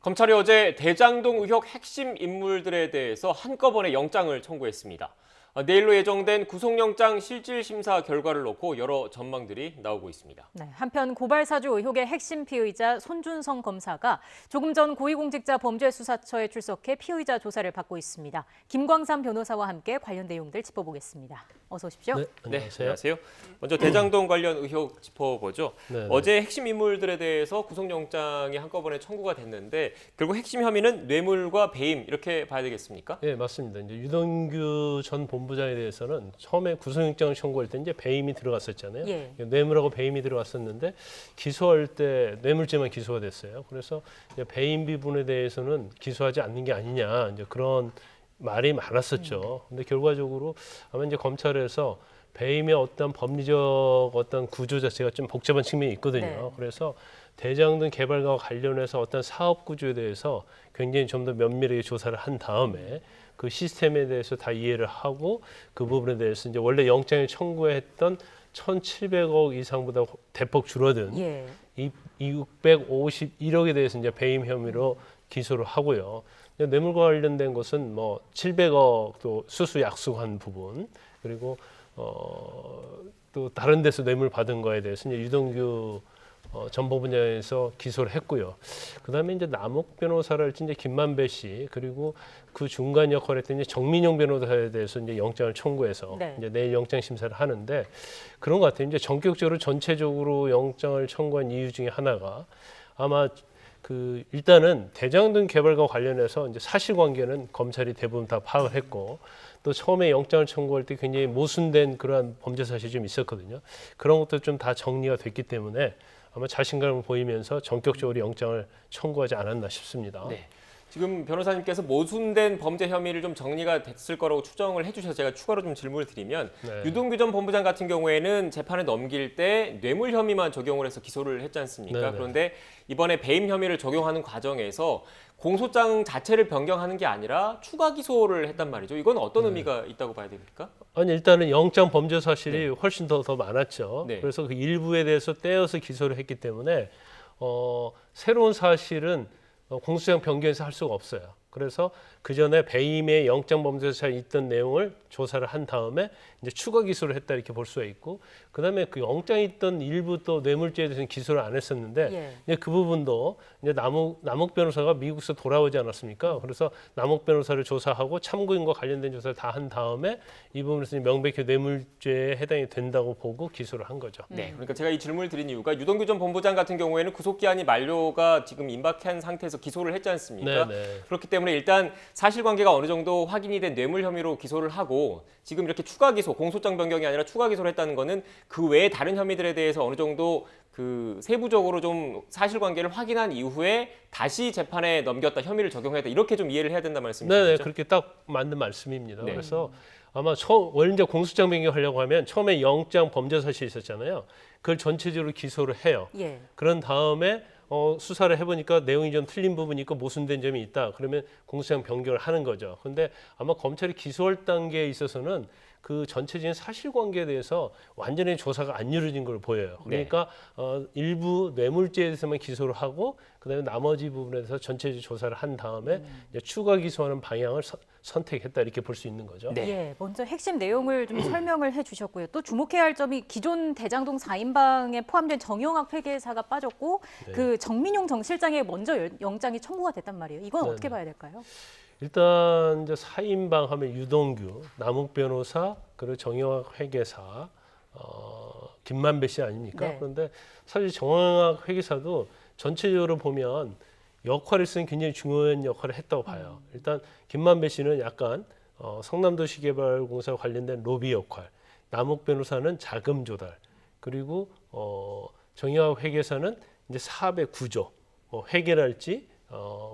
검찰이 어제 대장동 의혹 핵심 인물들에 대해서 한꺼번에 영장을 청구했습니다. 내일로 예정된 구속영장 실질심사 결과를 놓고 여러 전망들이 나오고 있습니다. 네, 한편 고발사주 의혹의 핵심 피의자 손준성 검사가 조금 전 고위공직자 범죄수사처에 출석해 피의자 조사를 받고 있습니다. 김광삼 변호사와 함께 관련 내용들 짚어보겠습니다. 어서 오십시오. 네, 안녕하세요. 먼저 대장동 관련 의혹 짚어보죠. 어제 핵심 인물들에 대해서 구속영장이 한꺼번에 청구가 됐는데 결국 핵심 혐의는 뇌물과 배임 이렇게 봐야 되겠습니까? 네, 맞습니다. 이제 유동규 전 본부장에 대해서는 처음에 구속영장을 청구할 때 이제 배임이 들어갔었잖아요. 예. 뇌물하고 배임이 들어갔었는데 기소할 때 뇌물죄만 기소가 됐어요. 그래서 이제 배임 부분에 대해서는 기소하지 않는 게 아니냐 이제 그런 말이 많았었죠. 근데 결과적으로 아마 이제 검찰에서 배임의 어떤 법리적 어떤 구조 자체가 좀 복잡한 측면이 있거든요. 네. 그래서 대장동 개발과 관련해서 어떤 사업 구조에 대해서 굉장히 좀 더 면밀하게 조사를 한 다음에 그 시스템에 대해서 다 이해를 하고 그 부분에 대해서 이제 원래 영장을 청구했던 1,700억 이상보다 대폭 줄어든 예. 이 651억에 대해서 이제 배임 혐의로 기소를 하고요. 뇌물과 관련된 것은 뭐 700억도 수수 약속한 부분 그리고 또 다른 데서 뇌물 받은 거에 대해서 이제 유동규 전 법원장에서 기소를 했고요. 그다음에 이제 남욱 변호사랄지 이제 김만배 씨 그리고 그 중간 역할을 했던 이제 정민용 변호사에 대해서 이제 영장을 청구해서 네. 이제 내일 영장 심사를 하는데 그런 것 같아요. 이제 전격적으로 전체적으로 영장을 청구한 이유 중에 하나가 아마 그 일단은 대장동 개발과 관련해서 이제 사실관계는 검찰이 대부분 다 파악을 했고 또 처음에 영장을 청구할 때 굉장히 모순된 그러한 범죄 사실이 좀 있었거든요. 그런 것도 좀 다 정리가 됐기 때문에 아마 자신감을 보이면서 전격적으로 영장을 청구하지 않았나 싶습니다. 네. 지금 변호사님께서 모순된 범죄 혐의를 좀 정리가 됐을 거라고 추정을 해주셔서 제가 추가로 좀 질문을 드리면 네. 유동규 전 본부장 같은 경우에는 재판에 넘길 때 뇌물 혐의만 적용을 해서 기소를 했지 않습니까? 네네. 그런데 이번에 배임 혐의를 적용하는 과정에서 공소장 자체를 변경하는 게 아니라 추가 기소를 했단 말이죠. 이건 어떤 의미가 있다고 봐야 됩니까? 아니 일단은 영장 범죄 사실이 훨씬 더 많았죠. 네. 그래서 그 일부에 대해서 떼어서 기소를 했기 때문에 새로운 사실은 공소장 변경해서 할 수가 없어요. 그래서 그 전에 배임의 영장 범죄사에 있던 내용을 조사를 한 다음에 이제 추가 기소를 했다 이렇게 볼 수가 있고, 그다음에 그 영장에 있던 일부 또 뇌물죄에 대해서는 기소를 안 했었는데 예. 이제 그 부분도 이제 남욱 변호사가 미국에서 돌아오지 않았습니까? 그래서 남욱 변호사를 조사하고 참고인과 관련된 조사를 다 한 다음에 이 부분에서 명백히 뇌물죄에 해당이 된다고 보고 기소를 한 거죠. 네, 그러니까 제가 이 질문을 드린 이유가 유동규 전 본부장 같은 경우에는 구속기한이 만료가 지금 임박한 상태에서 기소를 했지 않습니까? 네네. 그렇기 때문에 일단 사실관계가 어느 정도 확인이 된 뇌물 혐의로 기소를 하고 지금 이렇게 추가 기소, 공소장 변경이 아니라 추가 기소를 했다는 거는 그 외에 다른 혐의들에 대해서 어느 정도 그 세부적으로 좀 사실관계를 확인한 이후에 다시 재판에 넘겼다, 혐의를 적용했다 이렇게 좀 이해를 해야 된다 말씀이시죠? 네네, 그렇게 딱 맞는 말씀입니다. 네. 그래서 아마 원래 이제 공소장 변경하려고 하면 처음에 영장 범죄 사실이 있었잖아요. 그걸 전체적으로 기소를 해요. 예. 그런 다음에 수사를 해보니까 내용이 좀 틀린 부분이 있고 모순된 점이 있다. 그러면 공소장 변경을 하는 거죠. 근데 아마 검찰이 기소할 단계에 있어서는 그 전체적인 사실관계에 대해서 완전히 조사가 안 이루어진 걸 보여요. 그러니까 일부 뇌물죄에 대해서만 기소를 하고 그다음에 나머지 부분에 대해서 전체적 조사를 한 다음에 이제 추가 기소하는 방향을 선택했다 이렇게 볼 수 있는 거죠. 네. 예, 먼저 핵심 내용을 좀 설명을 해주셨고요. 또 주목해야 할 점이 기존 대장동 4인방에 포함된 정영학 회계사가 빠졌고 네. 그 정민용 정 실장에 먼저 영장이 청구가 됐단 말이에요. 이건 네, 어떻게 네. 봐야 될까요? 일단 이제 4인방 하면 유동규, 남욱 변호사, 그리고 정영학 회계사, 김만배 씨 아닙니까? 네. 그런데 사실 정영학 회계사도 전체적으로 보면 역할을 쓴 굉장히 중요한 역할을 했다고 봐요. 일단 김만배 씨는 약간 성남도시개발공사 관련된 로비 역할, 남욱 변호사는 자금 조달, 그리고 정영학 회계사는 이제 사업의 구조, 회계랄지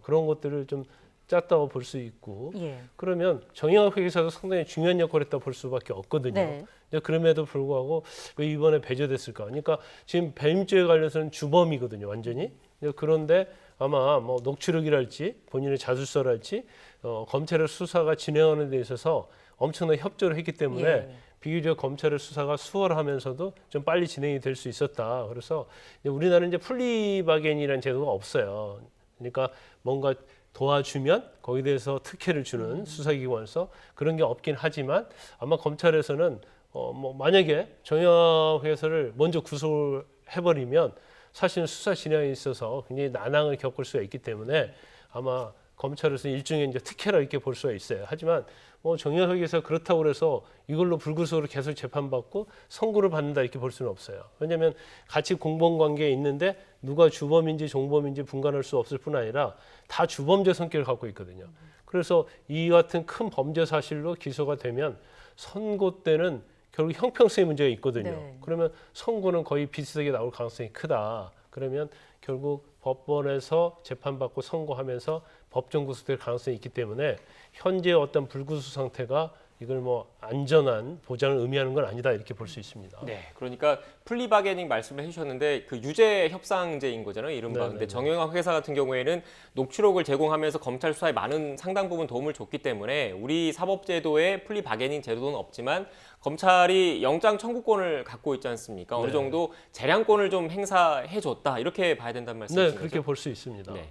그런 것들을 좀 짰다고 볼 수 있고, 예. 그러면 정영학 회계사도 상당히 중요한 역할을 했다고 볼 수밖에 없거든요. 네. 근데 그럼에도 불구하고 왜 이번에 배제됐을까? 그러니까 지금 배임죄에 관련해서는 주범이거든요, 완전히. 그런데 아마 뭐 녹취록이랄지 본인의 자술서랄지 검찰의 수사가 진행하는 데 있어서 엄청난 협조를 했기 때문에 예. 비교적 검찰의 수사가 수월하면서도 좀 빨리 진행이 될 수 있었다. 그래서 이제 우리나라는 이제 플리바겐이라는 제도가 없어요. 그러니까 뭔가 도와주면 거기에 대해서 특혜를 주는 수사기관에서 그런 게 없긴 하지만 아마 검찰에서는 뭐 만약에 정영학 회계사를 먼저 구속을 해버리면 사실은 수사 진행에 있어서 굉장히 난항을 겪을 수가 있기 때문에 아마 검찰에서 일종의 이제 특혜라 이렇게 볼 수가 있어요. 하지만 뭐 정영학 회계사 그렇다고 해서 이걸로 불구속으로 계속 재판받고 선고를 받는다 이렇게 볼 수는 없어요. 왜냐하면 같이 공범 관계에 있는데 누가 주범인지 종범인지 분간할 수 없을 뿐 아니라 다 주범죄 성격을 갖고 있거든요. 그래서 이 같은 큰 범죄 사실로 기소가 되면 선고 때는 결국 형평성의 문제가 있거든요. 네. 그러면 선고는 거의 비슷하게 나올 가능성이 크다. 그러면 결국 법원에서 재판받고 선고하면서 법정 구속될 가능성이 있기 때문에 현재 어떤 불구속 상태가 이걸 뭐 안전한 보장을 의미하는 건 아니다 이렇게 볼 수 있습니다. 네, 그러니까 플리바게닝 말씀을 해주셨는데 그 유죄 협상제인 거잖아요, 이른바. 네네네. 근데 정영학 회사 같은 경우에는 녹취록을 제공하면서 검찰 수사에 많은 상당 부분 도움을 줬기 때문에 우리 사법제도에 플리바게닝 제도는 없지만 검찰이 영장 청구권을 갖고 있지 않습니까? 어느 네. 정도 재량권을 좀 행사해줬다 이렇게 봐야 된다는 말씀이신 네, 거죠? 그렇게 볼 수 있습니다. 네.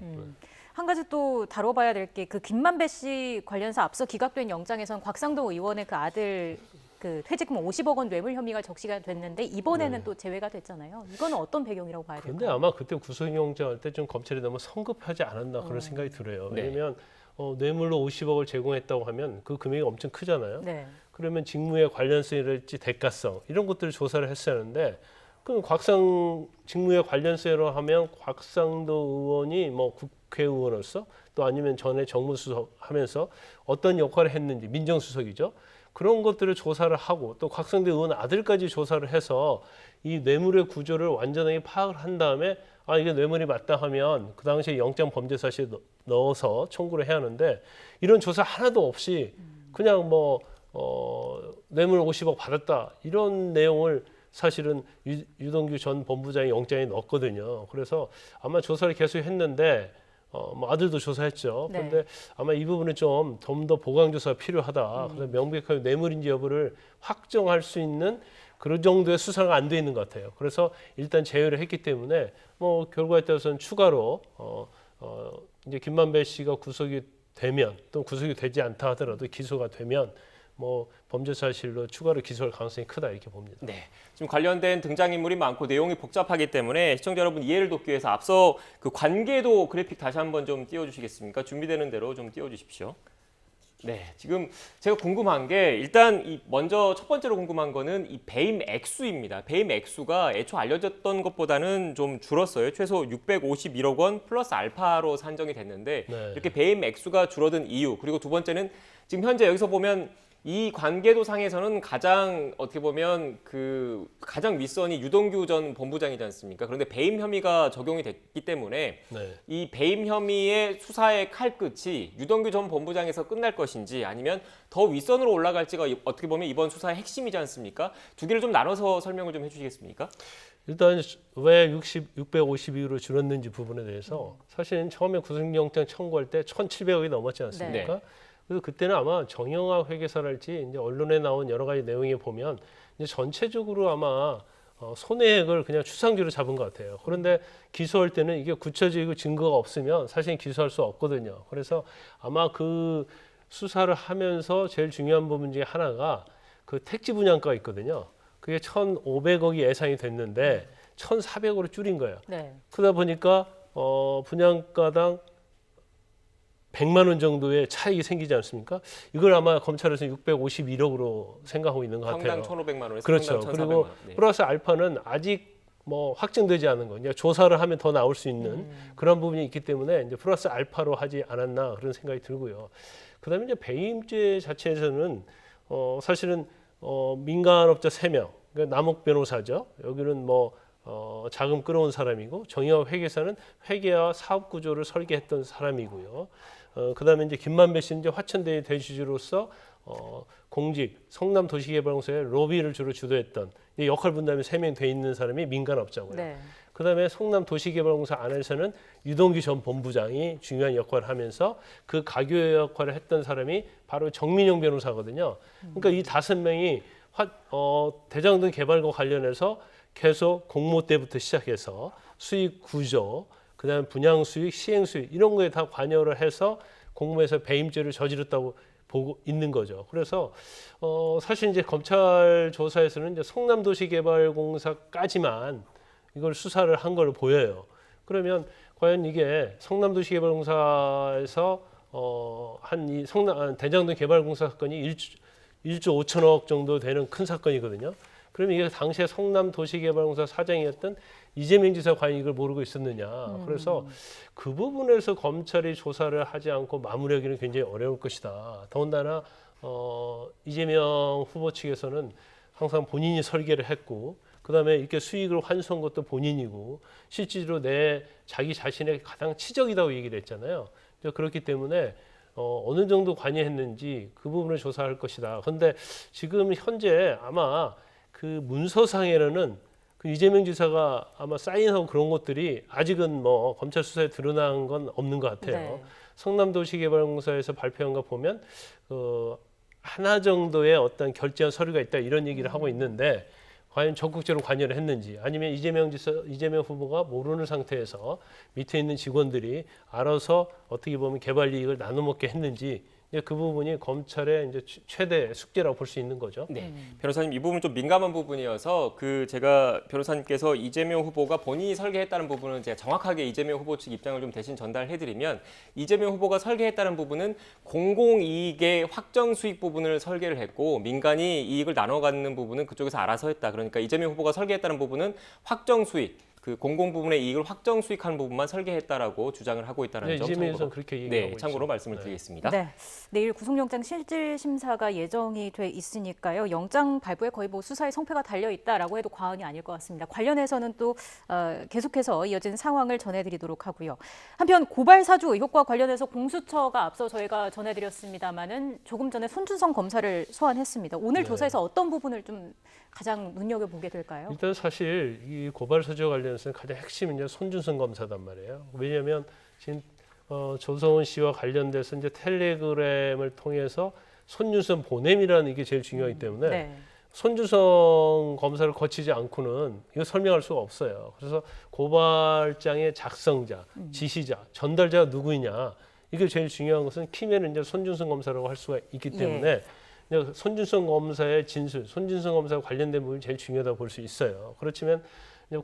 한 가지 또 다뤄봐야 될 게 그 김만배 씨 관련해서 앞서 기각된 영장에선 곽상도 의원의 그 아들 그 퇴직금 50억 원 뇌물 혐의가 적시가 됐는데 이번에는 또 제외가 됐잖아요. 이거는 어떤 배경이라고 봐야 그런데 될까요? 아마 그때 구속영장 할 때 좀 검찰이 너무 성급하지 않았나 그런 생각이 들어요. 네. 왜냐하면 뇌물로 50억을 제공했다고 하면 그 금액이 엄청 크잖아요. 네. 그러면 직무에 관련성이랄지 대가성 이런 것들을 조사를 했어야 하는데 그럼 직무에 관련성으로 하면 곽상도 의원이 뭐 국회의원으로서 또 아니면 전에 정무수석 하면서 어떤 역할을 했는지 민정수석이죠. 그런 것들을 조사를 하고 또 곽상도 의원 아들까지 조사를 해서 이 뇌물의 구조를 완전하게 파악을 한 다음에 아 이게 뇌물이 맞다 하면 그 당시에 영장 범죄 사실 넣어서 청구를 해야 하는데 이런 조사 하나도 없이 그냥 뭐 뇌물 50억 받았다 이런 내용을 사실은 유동규 전 본부장이 영장에 넣었거든요. 그래서 아마 조사를 계속 했는데 뭐 아들도 조사했죠. 네. 그런데 아마 이 부분은 좀 더 보강 조사가 필요하다. 그래서 명백하게 뇌물인지 여부를 확정할 수 있는 그런 정도의 수사가 안 돼 있는 것 같아요. 그래서 일단 제외를 했기 때문에 뭐 결과에 따라서는 추가로 이제 김만배 씨가 구속이 되면 또 구속이 되지 않다 하더라도 기소가 되면 뭐 범죄 사실로 추가로 기소할 가능성이 크다 이렇게 봅니다. 네, 지금 관련된 등장인물이 많고 내용이 복잡하기 때문에 시청자 여러분 이해를 돕기 위해서 앞서 그 관계도 그래픽 다시 한번 좀 띄워주시겠습니까? 준비되는 대로 좀 띄워주십시오. 네, 지금 제가 궁금한 게 일단 먼저 첫 번째로 궁금한 거는 이 배임 액수입니다. 배임 액수가 애초 알려졌던 것보다는 좀 줄었어요. 최소 651억 원 플러스 알파로 산정이 됐는데 네. 이렇게 배임 액수가 줄어든 이유 그리고 두 번째는 지금 현재 여기서 보면 이 관계도 상에서는 가장 어떻게 보면 그 가장 윗선이 유동규 전 본부장이지 않습니까? 그런데 배임 혐의가 적용이 됐기 때문에 네. 이 배임 혐의의 수사의 칼끝이 유동규 전 본부장에서 끝날 것인지 아니면 더 윗선으로 올라갈지가 어떻게 보면 이번 수사의 핵심이지 않습니까? 두 개를 좀 나눠서 설명을 좀 해주시겠습니까? 일단 왜 652로 줄었는지 부분에 대해서 사실은 처음에 구속영장 청구할 때 1,700억이 넘었지 않습니까? 그래서 그때는 아마 정영학 회계사랄지 이제 언론에 나온 여러 가지 내용에 보면 이제 전체적으로 아마 손해액을 그냥 추상적으로 잡은 것 같아요. 그런데 기소할 때는 이게 구체적이고 증거가 없으면 사실 기소할 수 없거든요. 그래서 아마 그 수사를 하면서 제일 중요한 부분 중에 하나가 그 택지 분양가가 있거든요. 그게 1,500억이 예상이 됐는데 1,400으로 줄인 거예요. 네. 그러다 보니까 분양가당 100만 원 정도의 차익이 생기지 않습니까? 이걸 아마 검찰에서 651억으로 생각하고 있는 것 같아요. 상당 1,500만 원에서 그렇죠. 상당 1,400만 그리고 원. 네. 플러스 알파는 아직 뭐 확정되지 않은 거, 이제 조사를 하면 더 나올 수 있는 그런 부분이 있기 때문에 이제 플러스 알파로 하지 않았나 그런 생각이 들고요. 그다음에 이제 배임죄 자체에서는 사실은 민간업자 3명, 그러니까 남욱 변호사죠. 여기는 뭐 자금 끌어온 사람이고 정영학 회계사는 회계와 사업 구조를 설계했던 사람이고요. 그다음에 이제 김만배 씨는 이제 화천대유 대주주로서 공직 성남 도시개발공사의 로비를 주로 주도했던 역할 분담이 3명 돼 있는 사람이 민간업자고요. 네. 그다음에 성남 도시개발공사 안에서는 유동규 전 본부장이 중요한 역할을 하면서 그 가교 역할을 했던 사람이 바로 정민용 변호사거든요. 그러니까 이 5명이 대장동 개발과 관련해서 계속 공모 때부터 시작해서 수익 구조, 그다음에 분양 수익, 시행 수익 이런 거에 다 관여를 해서 공모해서 배임죄를 저질렀다고 보고 있는 거죠. 그래서 사실 이제 검찰 조사에서는 이제 성남도시개발공사까지만 이걸 수사를 한 걸로 보여요. 그러면 과연 이게 성남도시개발공사에서 한 이 대장동 개발공사 사건이 1조 5천억 정도 되는 큰 사건이거든요. 그러면 이게 당시에 성남도시개발공사 사장이었던 이재명 지사 과연 이걸 모르고 있었느냐. 그래서 그 부분에서 검찰이 조사를 하지 않고 마무리하기는 굉장히 어려울 것이다. 더군다나 이재명 후보 측에서는 항상 본인이 설계를 했고 그다음에 이렇게 수익을 환수한 것도 본인이고 실제로 자기 자신의 가장 치적이라고 얘기를 했잖아요. 그렇기 때문에 어느 정도 관여했는지 그 부분을 조사할 것이다. 그런데 지금 현재 아마 그 문서상에는 그 이재명 지사가 아마 사인하고 그런 것들이 아직은 뭐 검찰 수사에 드러난 건 없는 것 같아요. 네. 성남도시개발공사에서 발표한 거 보면 하나 정도의 어떤 결제한 서류가 있다 이런 얘기를 하고 있는데 과연 적극적으로 관여를 했는지 아니면 이재명 후보가 모르는 상태에서 밑에 있는 직원들이 알아서 어떻게 보면 개발 이익을 나눠 먹게 했는지 그 부분이 검찰의 이제 최대 숙제라고 볼 수 있는 거죠. 네, 변호사님 이 부분 좀 민감한 부분이어서 제가 변호사님께서 이재명 후보가 본인이 설계했다는 부분은 제가 정확하게 이재명 후보 측 입장을 좀 대신 전달해드리면 이재명 후보가 설계했다는 부분은 공공이익의 확정 수익 부분을 설계를 했고 민간이 이익을 나눠 갖는 부분은 그쪽에서 알아서 했다. 그러니까 이재명 후보가 설계했다는 부분은 확정 수익. 그 공공 부분의 이익을 확정 수익하는 부분만 설계했다라고 주장을 하고 있다는 점 이재명에서는 그렇게 얘기하고 참고로 있죠. 말씀을 드리겠습니다. 네, 내일 구속영장 실질 심사가 예정이 돼 있으니까요. 영장 발부에 거의 뭐 수사의 성패가 달려 있다라고 해도 과언이 아닐 것 같습니다. 관련해서는 또 계속해서 이어진 상황을 전해드리도록 하고요. 한편 고발 사주 의혹과 관련해서 공수처가 앞서 저희가 전해드렸습니다마는 조금 전에 손준성 검사를 소환했습니다. 오늘 조사에서 어떤 부분을 좀 가장 눈여겨보게 될까요? 일단 사실 이 고발 사주와 관련해서는 가장 핵심은 이제 손준성 검사단 말이에요. 왜냐하면 지금 조성은 씨와 관련돼서 이제 텔레그램을 통해서 손준성 보냄이라는 이게 제일 중요하기 때문에 네. 손준성 검사를 거치지 않고는 이거 설명할 수가 없어요. 그래서 고발장의 작성자, 지시자, 전달자가 누구이냐 이게 제일 중요한 것은 키면은 이제 손준성 검사라고 할 수가 있기 때문에. 손준성 검사의 진술, 손준성 검사와 관련된 부분이 제일 중요하다고 볼 수 있어요. 그렇지만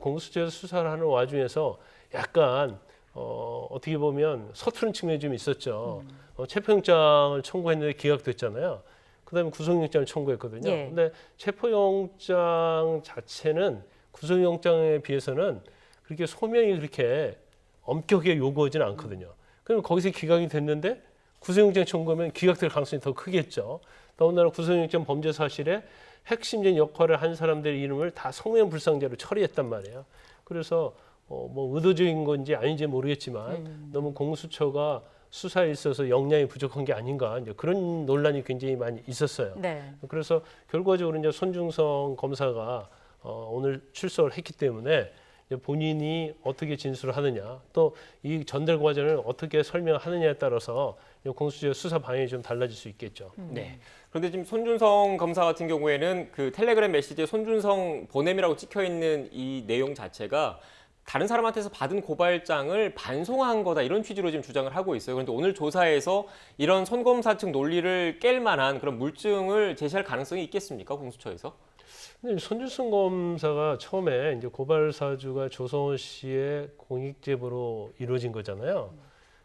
공수처에서 수사를 하는 와중에서 약간 어떻게 보면 서투른 측면이 좀 있었죠. 체포영장을 청구했는데 기각됐잖아요. 그다음에 구속영장을 청구했거든요. 근데 체포영장 자체는 구속영장에 비해서는 그렇게 소명이 그렇게 엄격하게 요구하지는 않거든요. 그럼 거기서 기각이 됐는데 구속영장 청구하면 기각될 가능성이 더 크겠죠. 더군다나 구속영장 범죄 사실에 핵심적인 역할을 한 사람들의 이름을 다 성명불상자로 처리했단 말이에요. 그래서 뭐 의도적인 건지 아닌지 모르겠지만 너무 공수처가 수사에 있어서 역량이 부족한 게 아닌가 이제 그런 논란이 굉장히 많이 있었어요. 네. 그래서 결과적으로 이제 손준성 검사가 오늘 출석을 했기 때문에 본인이 어떻게 진술을 하느냐 또 이 전달 과정을 어떻게 설명하느냐에 따라서 공수처 수사 방향이 좀 달라질 수 있겠죠. 네. 그런데 지금 손준성 검사 같은 경우에는 그 텔레그램 메시지에 손준성 보냄이라고 찍혀 있는 이 내용 자체가 다른 사람한테서 받은 고발장을 반송한 거다 이런 취지로 지금 주장을 하고 있어요. 그런데 오늘 조사에서 이런 손 검사 측 논리를 깰 만한 그런 물증을 제시할 가능성이 있겠습니까? 공수처에서? 손준성 검사가 처음에 이제 고발 사주가 조성은 씨의 공익 제보로 이루어진 거잖아요.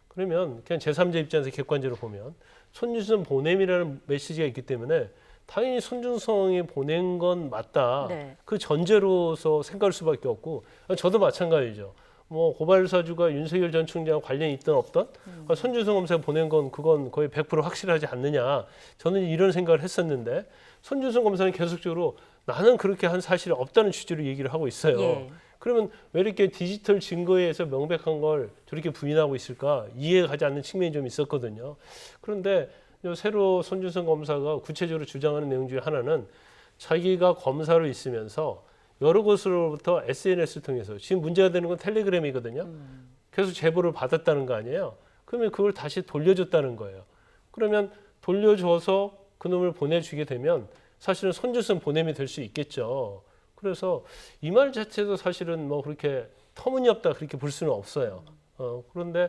그러면 그냥 제3자 입장에서 객관적으로 보면 손준성 보냄이라는 메시지가 있기 때문에 당연히 손준성이 보낸 건 맞다. 네. 그 전제로서 생각할 수밖에 없고 저도 마찬가지죠. 뭐 고발 사주가 윤석열 전 총장과 관련이 있든 없든 손준성 검사가 보낸 건 그건 거의 100% 확실하지 않느냐. 저는 이런 생각을 했었는데 손준성 검사는 계속적으로 나는 그렇게 한 사실이 없다는 취지로 얘기를 하고 있어요. 예. 그러면 왜 이렇게 디지털 증거에 의해서 명백한 걸 저렇게 부인하고 있을까 이해가 가지 않는 측면이 좀 있었거든요. 그런데 새로 손준성 검사가 구체적으로 주장하는 내용 중에 하나는 자기가 검사로 있으면서 여러 곳으로부터 SNS를 통해서 지금 문제가 되는 건 텔레그램이거든요. 계속 제보를 받았다는 거 아니에요. 그러면 그걸 다시 돌려줬다는 거예요. 그러면 돌려줘서 그놈을 보내주게 되면 사실은 손준성 보냄이 될 수 있겠죠. 그래서 이 말 자체도 사실은 뭐 그렇게 터무니없다 그렇게 볼 수는 없어요. 그런데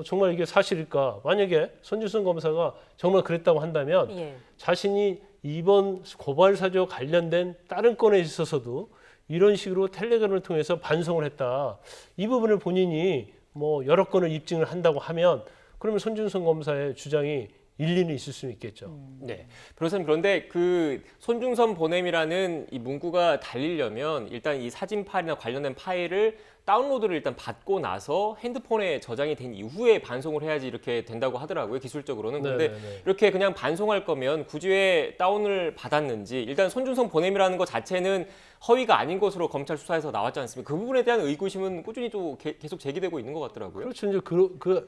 정말 이게 사실일까? 만약에 손준성 검사가 정말 그랬다고 한다면 예. 자신이 이번 고발 사주와 관련된 다른 건에 있어서도 이런 식으로 텔레그램을 통해서 반송을 했다. 이 부분을 본인이 뭐 여러 건을 입증을 한다고 하면 그러면 손준성 검사의 주장이 일리는 있을 수 있겠죠. 네. 변호사님, 그런데 그 손준성 보냄이라는 이 문구가 달리려면 일단 이 사진 파일이나 관련된 파일을 다운로드를 일단 받고 나서 핸드폰에 저장이 된 이후에 반송을 해야지 이렇게 된다고 하더라고요, 기술적으로는. 그런데 네네네. 이렇게 그냥 반송할 거면 굳이 왜 다운을 받았는지, 일단 손준성 보냄이라는 것 자체는 허위가 아닌 것으로 검찰 수사에서 나왔지 않습니까? 그 부분에 대한 의구심은 꾸준히 또 계속 제기되고 있는 것 같더라고요. 그렇죠. 이제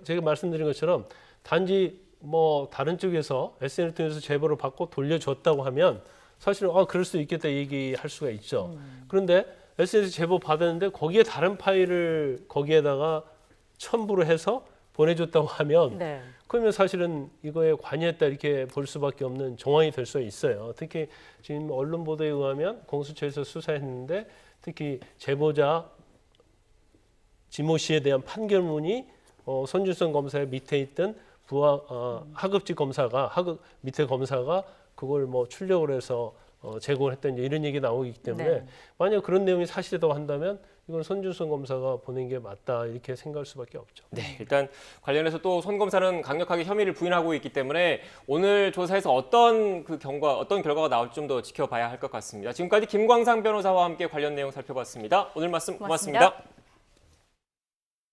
제가 말씀드린 것처럼 단지 뭐 다른 쪽에서 SNS 통해서 제보를 받고 돌려줬다고 하면 사실은 그럴 수 있겠다 얘기할 수가 있죠. 그런데 SNS 제보 받았는데 거기에 다른 파일을 거기에다가 첨부를 해서 보내줬다고 하면 네. 그러면 사실은 이거에 관여했다 이렇게 볼 수밖에 없는 정황이 될 수 있어요. 특히 지금 언론 보도에 의하면 공수처에서 수사했는데 특히 제보자 지모 씨에 대한 판결문이 손준성 검사의 밑에 있던 하급직 검사가 밑에 검사가 그걸 뭐 출력을 해서 제공을 했던 이런 얘기 나오기 때문에 네. 만약 그런 내용이 사실이라고 한다면 이건 손준성 검사가 보낸 게 맞다 이렇게 생각할 수밖에 없죠. 네, 일단 관련해서 또 손 검사는 강력하게 혐의를 부인하고 있기 때문에 오늘 조사에서 어떤 결과가 나올지 좀 더 지켜봐야 할 것 같습니다. 지금까지 김광상 변호사와 함께 관련 내용 살펴봤습니다. 오늘 말씀 고맙습니다.